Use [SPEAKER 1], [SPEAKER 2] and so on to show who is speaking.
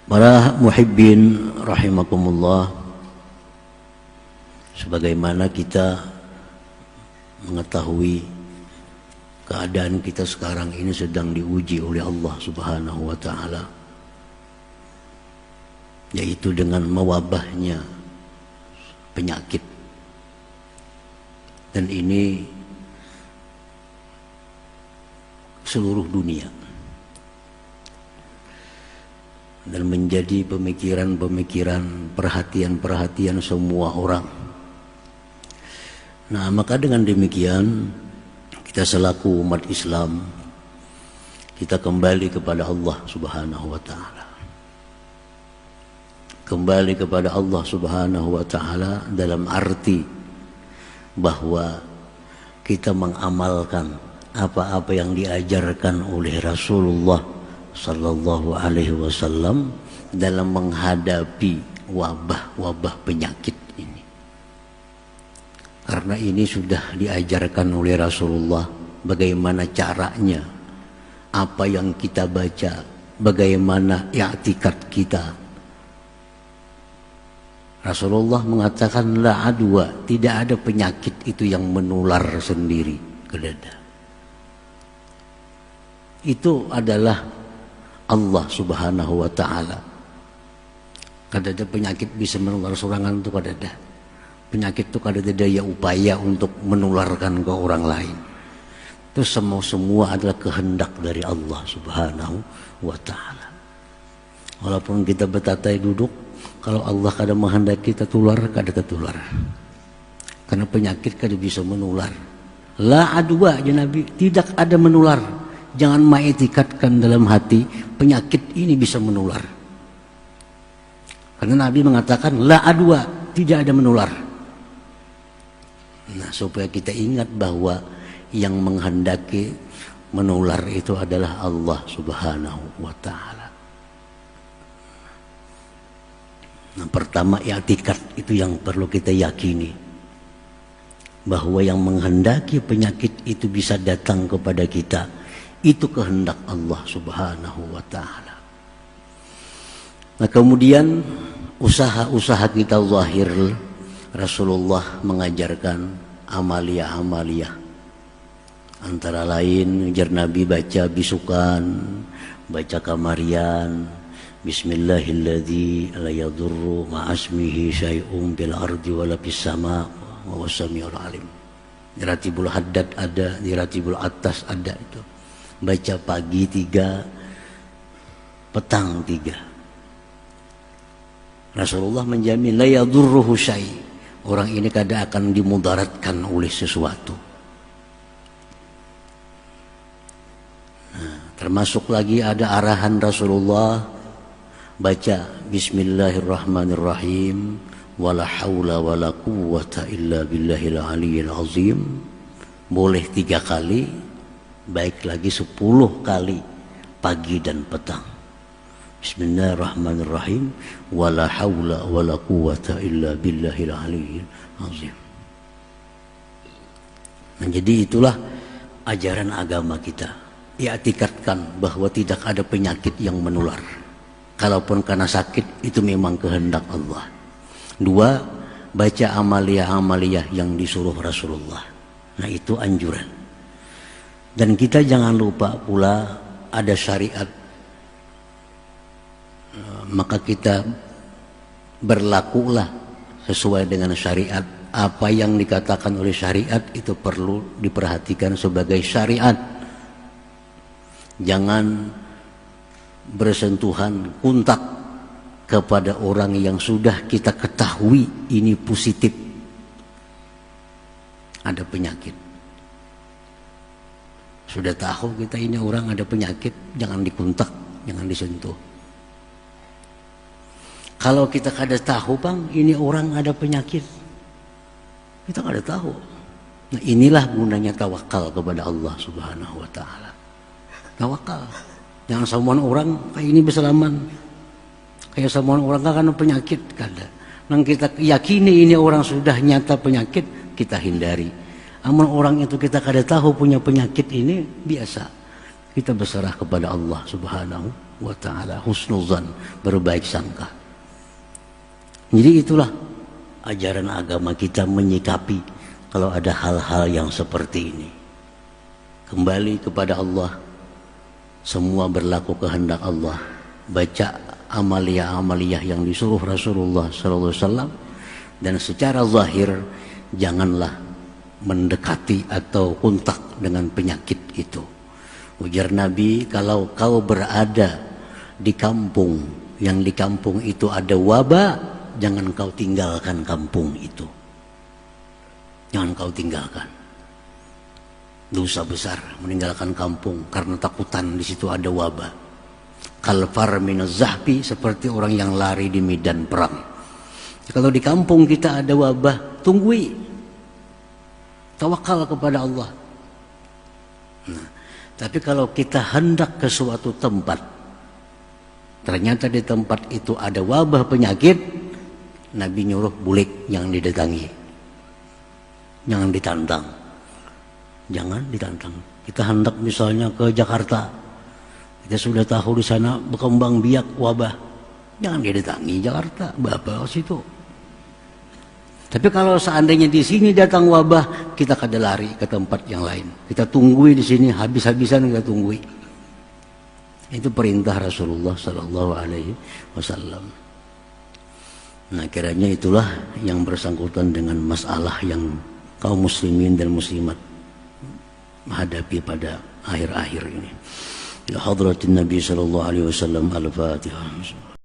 [SPEAKER 1] Para muhibbin rahimakumullah, sebagaimana kita mengetahui keadaan kita sekarang ini sedang diuji oleh Allah Subhanahu wa taala, yaitu dengan mewabahnya penyakit. Dan ini seluruh dunia, dan menjadi pemikiran-pemikiran, perhatian-perhatian semua orang. Nah, maka dengan demikian kita selaku umat Islam, kita kembali kepada Allah Subhanahu wa taala. Kembali kepada Allah Subhanahu wa taala dalam arti bahwa kita mengamalkan apa-apa yang diajarkan oleh Rasulullah sallallahu alaihi wasallam dalam menghadapi wabah-wabah penyakit ini. Karena ini sudah diajarkan oleh Rasulullah bagaimana caranya, apa yang kita baca, bagaimana i'tikad kita. Rasulullah mengatakan la adwa, tidak ada penyakit itu yang menular sendiri ke dada. Itu adalah Allah Subhanahu wa taala. Kadada penyakit bisa menular serangan itu kadada. Penyakit itu kadada daya upaya untuk menularkan ke orang lain. Itu semua adalah kehendak dari Allah Subhanahu wa taala. Walaupun kita bertatai duduk, kalau Allah kada menghendaki kita tular, kada ketular. Karena penyakit kada bisa menular. La adwa, ya Nabi, tidak ada menular. Jangan mengiktikadkan dalam hati penyakit ini bisa menular. Karena Nabi mengatakan la adwa, tidak ada menular. Nah, supaya kita ingat bahwa yang menghendaki menular itu adalah Allah Subhanahu wa taala. Nah, pertama i'tikad itu yang perlu kita yakini, bahwa yang menghendaki penyakit itu bisa datang kepada kita itu kehendak Allah Subhanahu wa taala. Nah, kemudian usaha-usaha kita zahir, Rasulullah mengajarkan amalia-amalia. Antara lain jar Nabi baca bisukan, baca kamarian, Bismillahilladzi la yadurru ma'asmihi syai'un bil ardi wala fis sama' wa huwas samiul alim. Di Ratibul Haddad ada, di Ratibul Atas ada itu. Baca pagi 3, petang 3. Rasulullah menjamin la yadurruhu syai', orang ini kada akan dimudaratkan oleh sesuatu. Nah, termasuk lagi ada arahan Rasulullah baca Bismillahirrahmanirrahim, wala haula wala quwwata illa billahil aliyyil azim. Boleh 3 kali, baik lagi 10 kali pagi dan petang. Bismillahirrahmanirrahim, wala haula wala quwwata illa billahil aliyyil azim. Nah, jadi itulah ajaran agama kita. I'tikadkan bahwa tidak ada penyakit yang menular. Kalaupun karena sakit, itu memang kehendak Allah. 2, baca amalia-amalia yang disuruh Rasulullah. Nah, itu anjuran. Dan kita jangan lupa pula ada syariat. Maka kita berlakulah sesuai dengan syariat. Apa yang dikatakan oleh syariat itu perlu diperhatikan sebagai syariat. Jangan bersentuhan kontak kepada orang yang sudah kita ketahui ini positif ada penyakit. Sudah tahu kita ini orang ada penyakit, jangan dikontak, jangan disentuh. Kalau kita kada tahu, Bang, ini orang ada penyakit, kita kada tahu. Nah, inilah gunanya tawakal kepada Allah Subhanahu wa taala. Tawakal. Jangan sama orang kayak ini bersalaman, kayak sama orang kan penyakit kada. Nang kita yakini ini orang sudah nyata penyakit, kita hindari. Amal orang itu kita kada tahu punya penyakit ini, biasa kita berserah kepada Allah Subhanahu wa ta'ala, husnuzan, berbaik sangka. Jadi itulah ajaran agama kita menyikapi kalau ada hal-hal yang seperti ini. Kembali kepada Allah, semua berlaku kehendak Allah. Baca amaliyah-amaliyah yang disuruh Rasulullah SAW, dan secara zahir janganlah mendekati atau kontak dengan penyakit itu. Ujar Nabi, kalau kau berada di kampung yang di kampung itu ada wabah, jangan kau tinggalkan kampung itu. Jangan kau tinggalkan. Dosa besar meninggalkan kampung karena takutan di situ ada wabah. Kalfar minaz zahfi, seperti orang yang lari di medan perang. Kalau di kampung kita ada wabah, tunggui. Tawakal kepada Allah. Nah, tapi kalau kita hendak ke suatu tempat, ternyata di tempat itu ada wabah penyakit, Nabi nyuruh bulik, jangan didatangi, jangan ditantang, jangan ditantang. Kita hendak misalnya ke Jakarta, kita sudah tahu di sana berkembang biak wabah, jangan didatangi Jakarta, bapak situ. Tapi kalau seandainya di sini datang wabah, kita kada lari ke tempat yang lain. Kita tunggui di sini, habis-habisan kita tunggui. Itu perintah Rasulullah Sallallahu Alaihi Wasallam. Nah, kiranya itulah yang bersangkutan dengan masalah yang kaum muslimin dan muslimat menghadapi pada akhir-akhir ini. Ya hadratin Nabi Sallallahu Alaihi Wasallam, al-Fatihah.